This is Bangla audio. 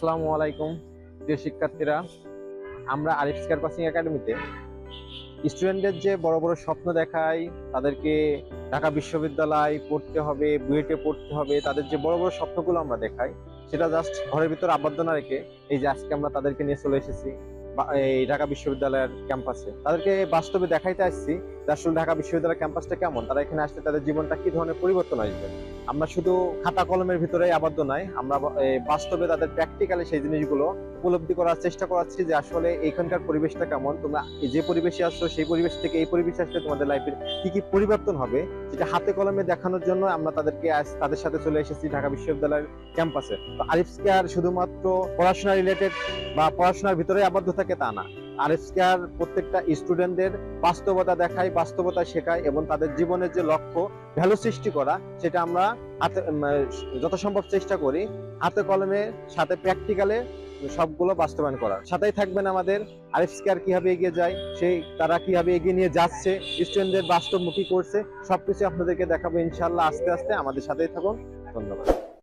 আসসালামু আলাইকুম প্রিয় শিক্ষার্থীরা, আমরা আরিফ স্কয়ার কোচিং একাডেমিতে স্টুডেন্টদের যে বড় বড় স্বপ্ন দেখাই, তাদেরকে ঢাকা বিশ্ববিদ্যালয় পড়তে হবে, বুয়েটে পড়তে হবে, তাদের যে বড় বড় স্বপ্নগুলো আমরা দেখাই, সেটা জাস্ট ঘরের ভিতর আবদ্ধ না রেখে এই যে আজকে আমরা তাদেরকে নিয়ে চলে এসেছি এই ঢাকা বিশ্ববিদ্যালয়ের ক্যাম্পাসে। তাদেরকে বাস্তবে দেখাইতে আসছি যে আসলে ঢাকা বিশ্ববিদ্যালয়ের ক্যাম্পাসটা কেমন, তারা এখানে আসলে তাদের জীবনটা কি ধরনের পরিবর্তন আসবে। আমরা শুধু খাতা কলমের ভিতরে আবদ্ধ নাই, আমরা বাস্তবে তাদের প্র্যাকটিক্যালি সেই জিনিসগুলো উপলব্ধি করার চেষ্টা করাচ্ছি যে আসলে এখানকার পরিবেশটা কেমন, তোমরা যে পরিবেশে আসছো সেই পরিবেশ থেকে এই পরিবেশে আসলে তোমাদের লাইফের কি কি পরিবর্তন হবে, যেটা হাতে কলমে দেখানোর জন্য আমরা তাদেরকে তাদের সাথে চলে এসেছি ঢাকা বিশ্ববিদ্যালয়ের ক্যাম্পাসে। তো আরিফ স্কয়ার শুধুমাত্র পড়াশোনা রিলেটেড বা পড়াশোনার ভিতরে আবদ্ধ থাকে তা না, আরিফ স্কয়ার প্রত্যেকটা স্টুডেন্টদের বাস্তবতা দেখায়, বাস্তবতা শেখায় এবং তাদের জীবনের যে লক্ষ্য ভ্যালু সৃষ্টি করা, সেটা আমরা যত সম্ভব চেষ্টা করি হাতে কলমে সাথে প্র্যাকটিক্যালে সবগুলো বাস্তবায়ন করার। সাথেই থাকবেন আমাদের আরিফ স্কয়ার কিভাবে এগিয়ে যায়, তারা কিভাবে এগিয়ে নিয়ে যাচ্ছে, স্টুডেন্টদের বাস্তবমুখী করছে, সবকিছু আপনাদেরকে দেখাবো ইনশাআল্লাহ। আস্তে আস্তে আমাদের সাথেই থাকুন। ধন্যবাদ।